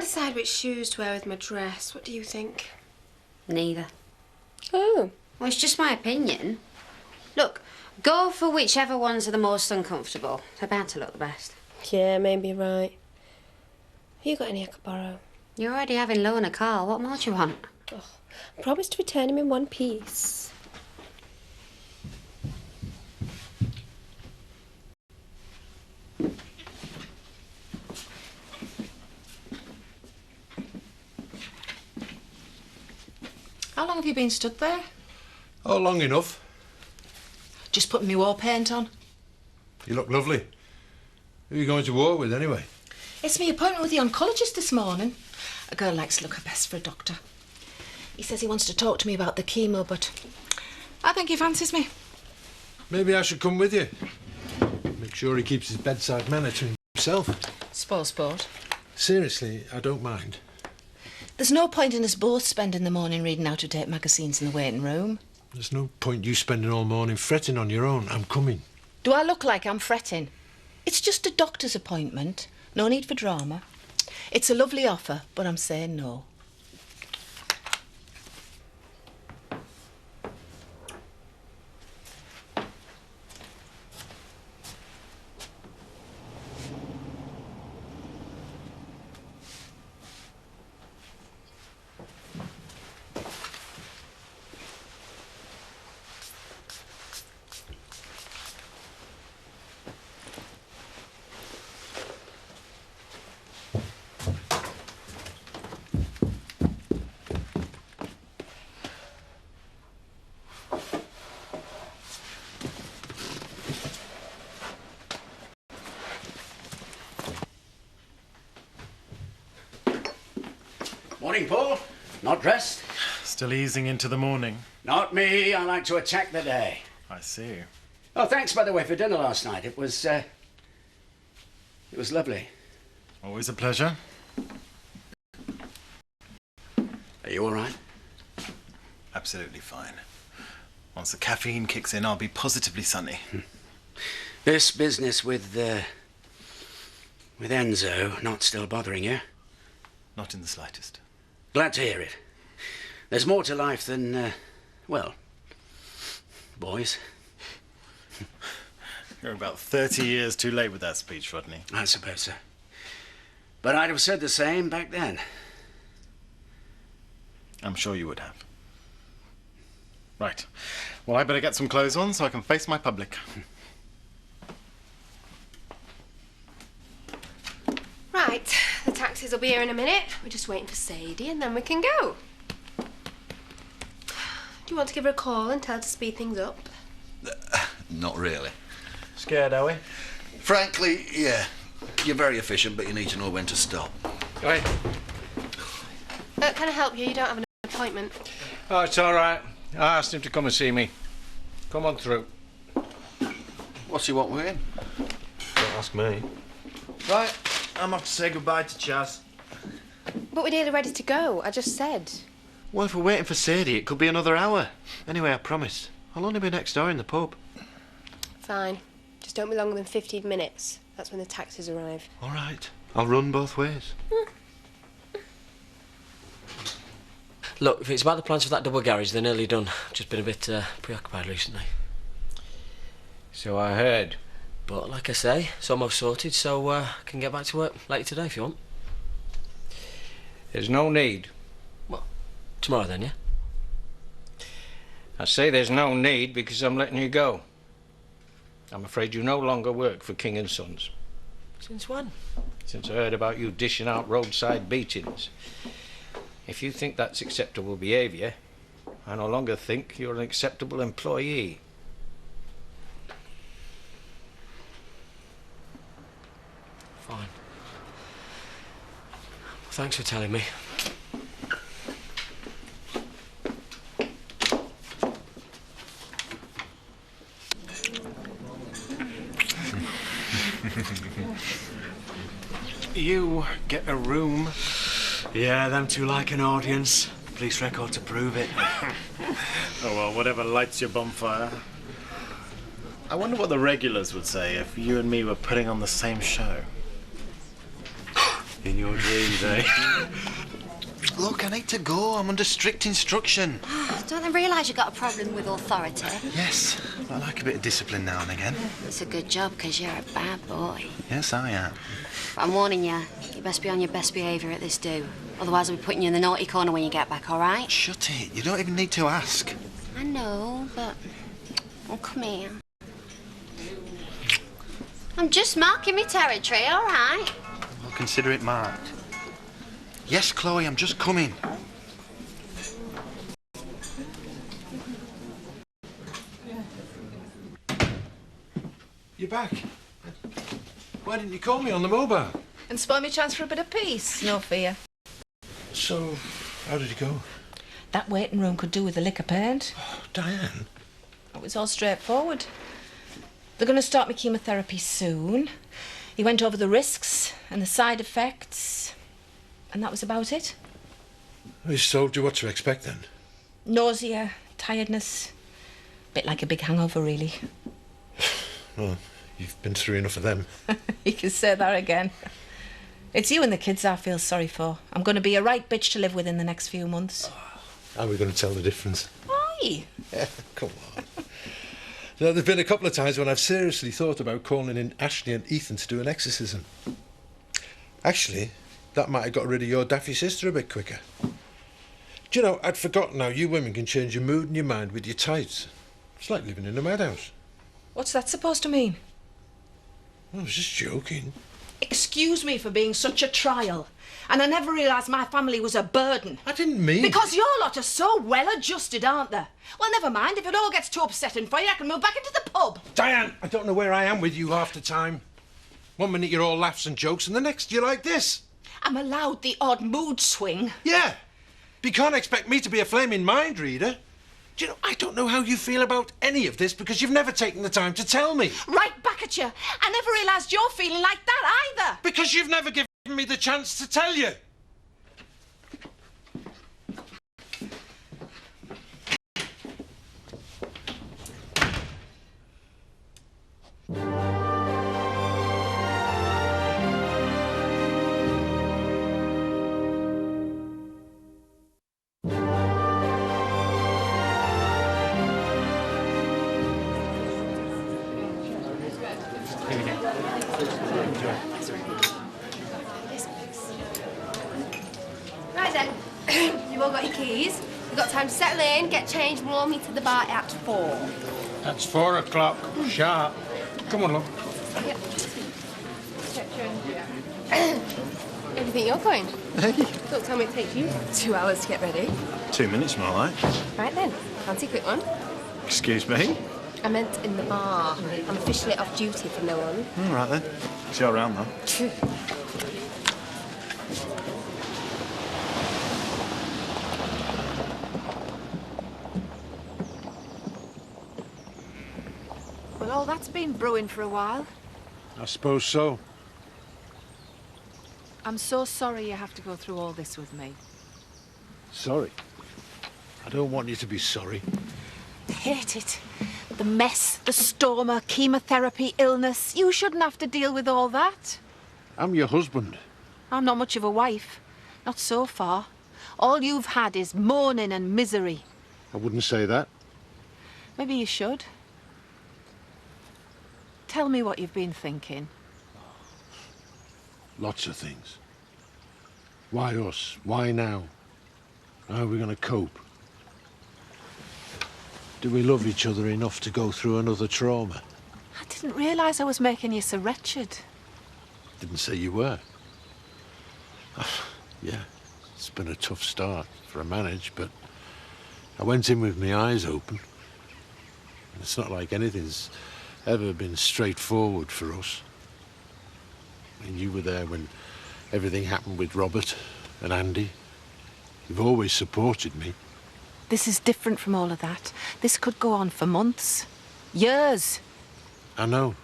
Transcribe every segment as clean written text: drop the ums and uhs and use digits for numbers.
decide which shoes to wear with my dress. What do you think? Neither. Oh. Well, it's just my opinion. Look, go for whichever ones are the most uncomfortable. They're bound to look the best. Yeah, maybe you're right. Have you got any I could borrow? You're already having loaner Carl. What more do you want? Oh, I promised to return him in one piece. How long have you been stood there? Oh, long enough. Just putting me war paint on. You look lovely. Who are you going to war with, anyway? It's my appointment with the oncologist this morning. A girl likes to look her best for a doctor. He says he wants to talk to me about the chemo, but I think he fancies me. Maybe I should come with you. Make sure he keeps his bedside manner to himself. Sport. Seriously, I don't mind. There's no point in us both spending the morning reading out-of-date magazines in the waiting room. There's no point you spending all morning fretting on your own. I'm coming. Do I look like I'm fretting? It's just a doctor's appointment. No need for drama. It's a lovely offer, but I'm saying no. Morning, Paul. Not dressed? Still easing into the morning. Not me. I like to attack the day. I see. Oh, thanks, by the way, for dinner last night. It was lovely. Always a pleasure. Are you all right? Absolutely fine. Once the caffeine kicks in, I'll be positively sunny. This business with Enzo not still bothering you? Not in the slightest. Glad to hear it. There's more to life than, well, boys. You're about 30 years too late with that speech, Rodney. I suppose so. But I'd have said the same back then. I'm sure you would have. Right. Well, I better get some clothes on so I can face my public. Right, the taxis will be here in a minute. We're just waiting for Sadie and then we can go. Do you want to give her a call and tell her to speed things up? Not really. Scared, are we? Frankly, yeah. You're very efficient, but you need to know when to stop. Go ahead. Can I help you? You don't have an appointment. Oh, it's all right. I asked him to come and see me. Come on through. What's he want with him? Don't ask me. Right, I'm off to say goodbye to Chaz. But we're nearly ready to go. I just said. Well, if we're waiting for Sadie, it could be another hour. Anyway, I promise. I'll only be next door in the pub. Fine. Just don't be longer than 15 minutes. That's when the taxis arrive. All right. I'll run both ways. Look, if it's about the plans for that double garage, they're nearly done. I've just been a bit preoccupied recently. So I heard. But like I say, it's almost sorted, so I can get back to work later today if you want. There's no need. Well, tomorrow then, yeah? I say there's no need because I'm letting you go. I'm afraid you no longer work for King & Sons. Since when? Since I heard about you dishing out roadside beatings. If you think that's acceptable behaviour, I no longer think you're an acceptable employee. Fine. Thanks for telling me. You get a room? Yeah, them two like an audience. Police record to prove it. Oh, well, whatever lights your bonfire. I wonder what the regulars would say if you and me were putting on the same show. In your dreams, eh? Look, I need to go. I'm under strict instruction. Don't they realise you've got a problem with authority? Yes, I like a bit of discipline now and again. It's a good job, because you're a bad boy. Yes, I am. But I'm warning you, you best be on your best behaviour at this do. Otherwise I'll be putting you in the naughty corner when you get back, all right? Shut it. You don't even need to ask. I know, but... Oh, come here. I'm just marking my territory, all right? I'll consider it marked. Yes, Chloe, I'm just coming. You're back. Why didn't you call me on the mobile? And spoil me chance for a bit of peace. No fear. So, how did it go? That waiting room could do with a lick of paint. Oh, Diane. It was all straightforward. They're going to start me chemotherapy soon. He went over the risks and the side effects, and that was about it. He's told you what to expect then? Nausea, tiredness, a bit like a big hangover, really. Well, you've been through enough of them. You can say that again. It's you and the kids I feel sorry for. I'm going to be a right bitch to live with in the next few months. How are we going to tell the difference? Why? Yeah, come on. Now, there've been a couple of times when I've seriously thought about calling in Ashley and Ethan to do an exorcism. Actually, that might have got rid of your daffy sister a bit quicker. Do you know, I'd forgotten how you women can change your mood and your mind with your tights. It's like living in a madhouse. What's that supposed to mean? I was just joking. Excuse me for being such a trial. And I never realised my family was a burden. I didn't mean... Because your lot are so well-adjusted, aren't they? Well, never mind. If it all gets too upsetting for you, I can move back into the pub. Diane, I don't know where I am with you half the time. One minute you're all laughs and jokes, and the next you're like this. I'm allowed the odd mood swing. Yeah. But you can't expect me to be a flaming mind reader. Do you know, I don't know how you feel about any of this because you've never taken the time to tell me. Right back at you. I never realised you're feeling like that either. Because you've never given me the chance to tell you. Right then, you've all got your keys. You've got time to settle in, get changed, and we'll all meet at the bar at 4. That's 4 o'clock, sharp. Come on, love. Yep. Where do you think you're going? Hey. Don't tell me it takes you 2 hours to get ready. 2 minutes, more like. Right then, fancy a quick one? Excuse me? I meant in the bar. I'm officially off duty from now on. All right, then. See you around, though. Well, all that's been brewing for a while. I suppose so. I'm so sorry you have to go through all this with me. Sorry. I don't want you to be sorry. I hate it. The mess, the stoma, chemotherapy, illness. You shouldn't have to deal with all that. I'm your husband. I'm not much of a wife. Not so far. All you've had is mourning and misery. I wouldn't say that. Maybe you should. Tell me what you've been thinking. Lots of things. Why us? Why now? How are we going to cope? Do we love each other enough to go through another trauma? I didn't realise I was making you so wretched. Didn't say you were. Yeah, it's been a tough start for a marriage, but I went in with my eyes open. It's not like anything's ever been straightforward for us. I mean, you were there when everything happened with Robert and Andy. You've always supported me. This is different from all of that. This could go on for months. Years. I know.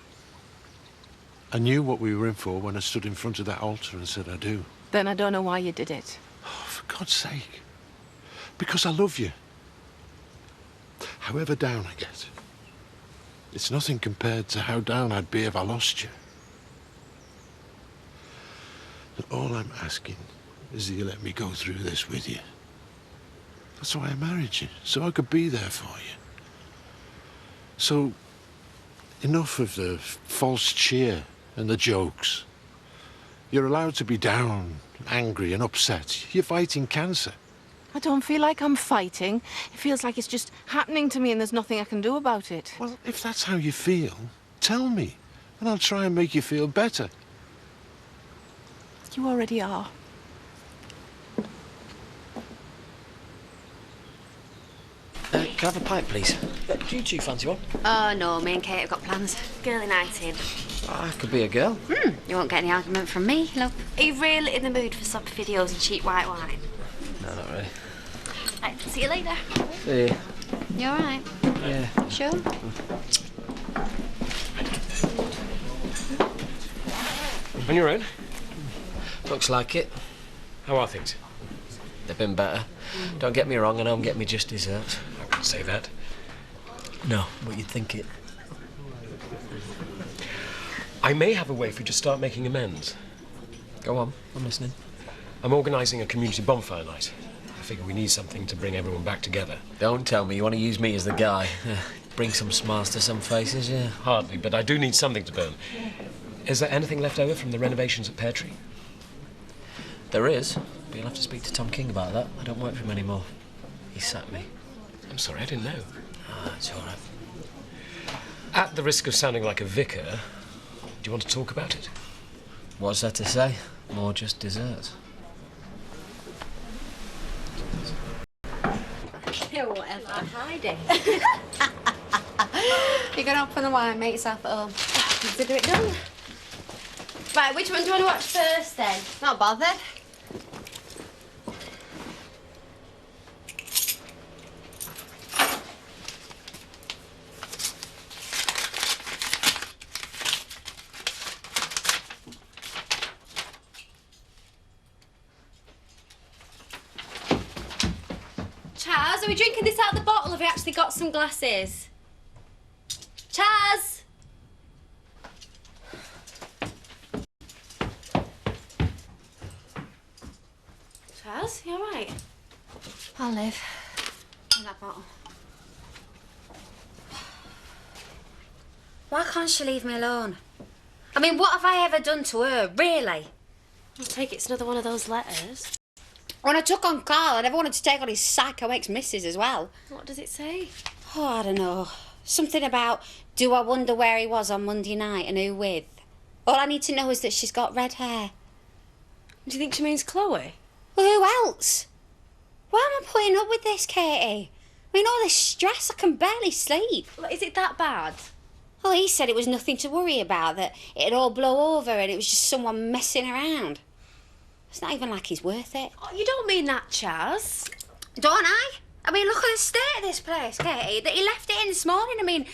I knew what we were in for when I stood in front of that altar and said I do. Then I don't know why you did it. Oh, for God's sake. Because I love you. However down I get, it's nothing compared to how down I'd be if I lost you. And all I'm asking is that you let me go through this with you. That's why I married you, so I could be there for you. So, enough of the false cheer and the jokes. You're allowed to be down, angry and upset. You're fighting cancer. I don't feel like I'm fighting. It feels like it's just happening to me and there's nothing I can do about it. Well, if that's how you feel, tell me, and I'll try and make you feel better. You already are. Can I have a pipe, please? Do you two fancy one? Oh, no, me and Kate have got plans. Girly night in. I could be a girl. You won't get any argument from me, love. Are you really in the mood for soppy videos and cheap white wine? No, not really. Right, see you later. See ya. You all right? Yeah. Sure? On your own? Looks like it. How are things? They've been better. Don't get me wrong, I know I'm getting me just desserts. I wouldn't say that. No, but you'd think it. I may have a way for you to start making amends. Go on, I'm listening. I'm organising a community bonfire night. I figure we need something to bring everyone back together. Don't tell me you want to use me as the guy. Bring some smiles to some faces, yeah. Hardly, but I do need something to burn. Is there anything left over from the renovations at Pear Tree? There is, but you'll have to speak to Tom King about that. I don't work for him anymore. He sacked me. I'm sorry, I didn't know. It's all right. At the risk of sounding like a vicar, do you want to talk about it? What's there to say? More just desserts. Yeah, whatever. Hiding. You're going to open the wine, make yourself at home. Consider it done. Right, which one do you want to watch first then? Not bothered. Chaz, are we drinking this out of the bottle or have we actually got some glasses? Chaz! Chaz, you all right? I'll live. In that bottle. Why can't she leave me alone? I mean, what have I ever done to her, really? I take it's another one of those letters. When I took on Carl, I never wanted to take on his psycho ex-missus as well. What does it say? Oh, I don't know. Something about, do I wonder where he was on Monday night and who with? All I need to know is that she's got red hair. Do you think she means Chloe? Well, who else? Why am I putting up with this, Katie? I mean, all this stress, I can barely sleep. Well, is it that bad? Well, he said it was nothing to worry about, that it'd all blow over and it was just someone messing around. It's not even like he's worth it. Oh, you don't mean that, Chaz. Don't I? I mean, look at the state of this place, Katie. That he left it in this morning. I mean,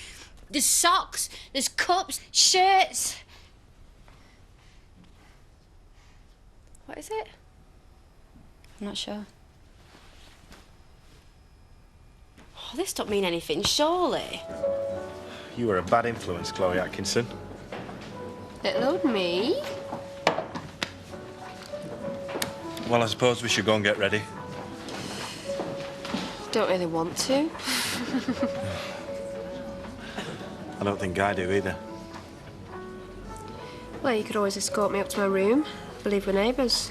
there's socks, there's cups, shirts. What is it? I'm not sure. Oh, this don't mean anything, surely. You were a bad influence, Chloe Atkinson. Little old me? Well, I suppose we should go and get ready. Don't really want to. I don't think I do either. Well, you could always escort me up to my room. Believe we're neighbours.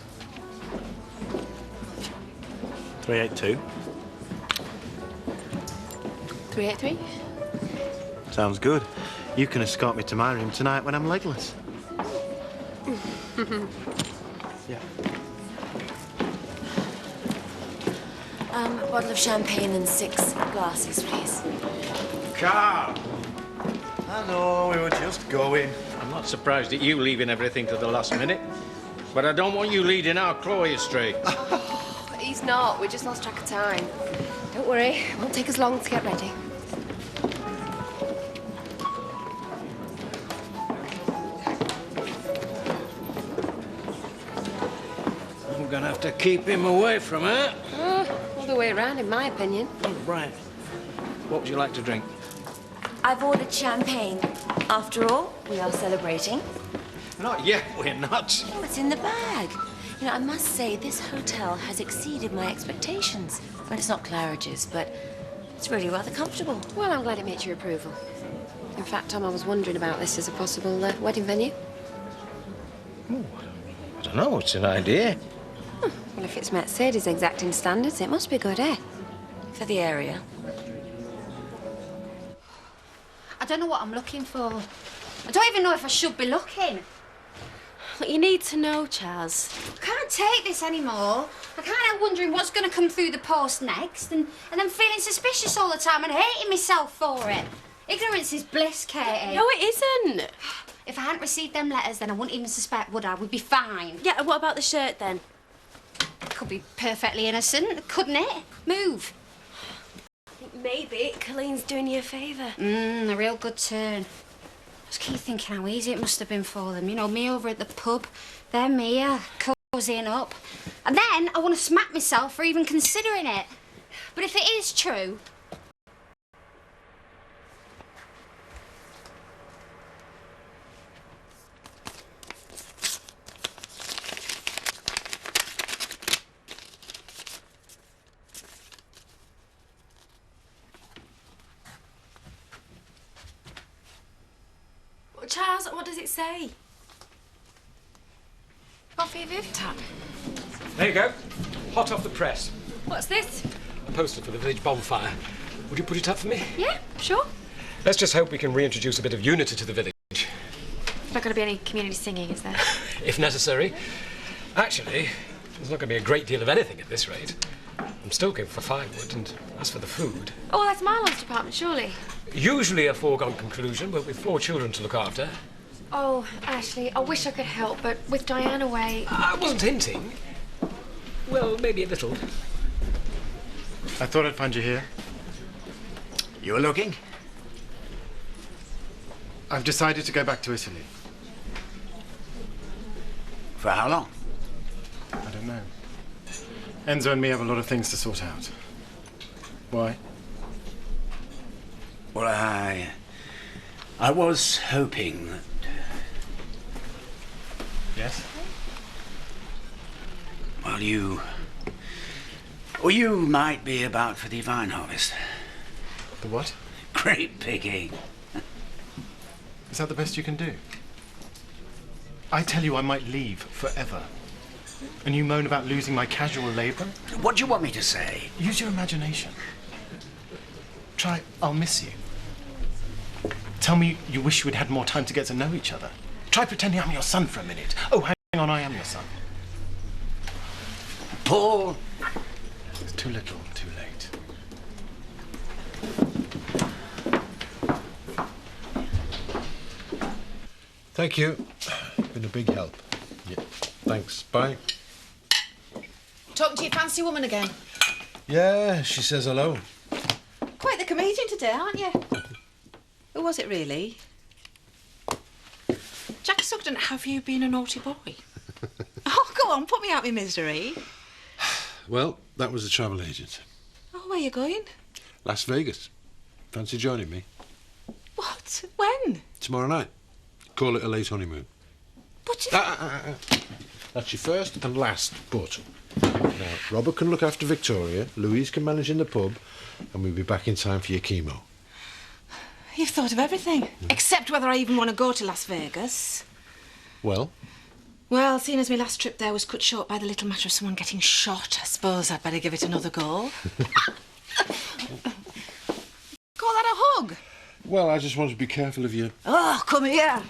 382. 383? Sounds good. You can escort me to my room tonight when I'm legless. Yeah. A bottle of champagne and 6 glasses, please. Carl! I know, we were just going. I'm not surprised at you leaving everything to the last minute. But I don't want you leading our Chloe astray. He's not. We just lost track of time. Don't worry. It won't take us long to get ready. I'm gonna have to keep him away from her. All the way around, in my opinion. Oh, right. What would you like to drink? I've ordered champagne. After all, we are celebrating. Not yet, we're not. What's in the bag? You know, I must say, this hotel has exceeded my expectations. Well, it's not Claridge's, but it's really rather comfortable. Well, I'm glad it met your approval. In fact, Tom, I was wondering about this as a possible wedding venue. Ooh, I don't know, it's an idea. Well, if it's met Sadie's exacting standards, it must be good, eh? For the area. I don't know what I'm looking for. I don't even know if I should be looking. But you need to know, Chaz. I can't take this anymore. I can't help wondering what's going to come through the post next and then feeling suspicious all the time and hating myself for it. Ignorance is bliss, Katie. No, it isn't. If I hadn't received them letters, then I wouldn't even suspect, would I? We'd be fine. Yeah, and what about the shirt, then? It could be perfectly innocent, couldn't it? Move. I think maybe Colleen's doing you a favour. A real good turn. I just keep thinking how easy it must have been for them. You know, me over at the pub, them here, cozying up. And then I want to smack myself for even considering it. But if it is true... Charles, what does it say? Coffee, Viv? Tap. There you go. Hot off the press. What's this? A poster for the village bonfire. Would you put it up for me? Yeah, sure. Let's just hope we can reintroduce a bit of unity to the village. There's not going to be any community singing, is there? If necessary. Actually, there's not going to be a great deal of anything at this rate. I'm stoking for firewood, and as for the food... Oh, that's Marlon's department, surely. Usually a foregone conclusion, but with 4 children to look after. Oh, Ashley, I wish I could help, but with Diane away... I wasn't hinting. Well, maybe a little. I thought I'd find you here. You were looking? I've decided to go back to Italy. For how long? I don't know. Enzo and me have a lot of things to sort out. Why? Well, I was hoping that... Yes? Well, you might be about for the vine harvest. The what? Grape picking. Is that the best you can do? I tell you I might leave forever. And you moan about losing my casual labour? What do you want me to say? Use your imagination. Try, I'll miss you. Tell me you wish we'd had more time to get to know each other. Try pretending I'm your son for a minute. Oh, hang on, I am your son. Paul! It's too little, too late. Thank you. Been a big help. Yeah. Thanks. Bye. Talking to your fancy woman again. Yeah, she says hello. Quite the comedian today, aren't you? Who was it, really? Jack Sugden, have you been a naughty boy? Oh, go on, put me out of my misery. Well, that was a travel agent. Oh, where you going? Las Vegas. Fancy joining me? What? When? Tomorrow night. Call it a late honeymoon. But... That's your first and last but. Now, Robert can look after Victoria, Louise can manage in the pub, and we'll be back in time for your chemo. You've thought of everything. Except whether I even want to go to Las Vegas. Well? Well, seeing as my last trip there was cut short by the little matter of someone getting shot, I suppose I'd better give it another go. Call that a hug? Well, I just want to be careful of you. Oh, come here.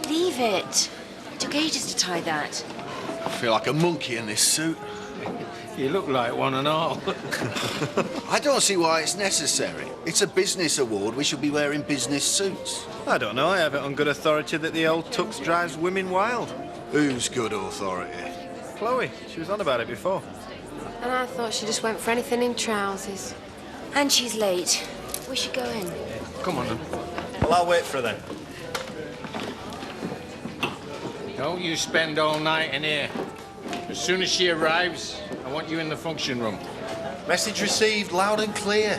Leave it. It took ages to tie that. I feel like a monkey in this suit. You look like one and all. I don't see why it's necessary. It's a business award. We should be wearing business suits. I don't know. I have it on good authority that the old tux drives women wild. Who's good authority? Chloe. She was on about it before. And I thought she just went for anything in trousers. And she's late. We should go in. Come on, then. Well, I'll wait for her then. Don't you spend all night in here. As soon as she arrives, I want you in the function room. Message received loud and clear.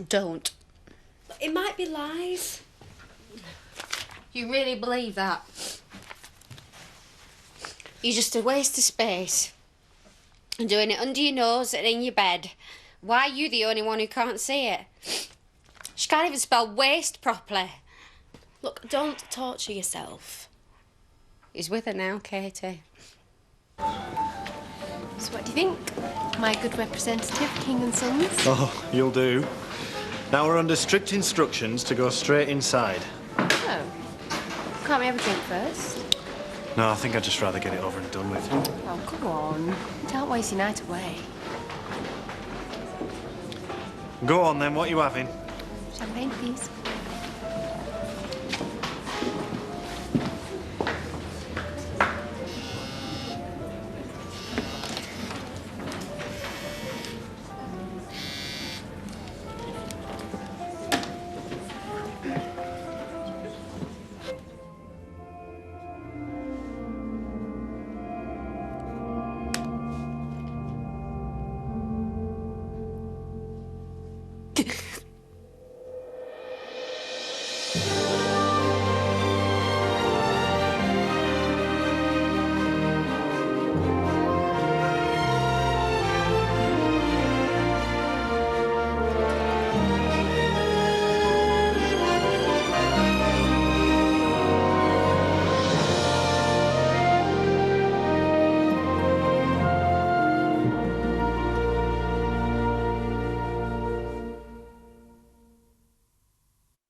don't. It might be lies. You really believe that? You're just a waste of space. And doing it under your nose and in your bed. Why are you the only one who can't see it? She can't even spell waste properly. Look, don't torture yourself. He's with her now, Katie. So what do you think? My good representative, King and Sons? Oh, you'll do. Now we're under strict instructions to go straight inside. Oh. Can't we have a drink first? No, I think I'd just rather get it over and done with. Oh, come on. Don't waste your night away. Go on then, what are you having? Champagne, please.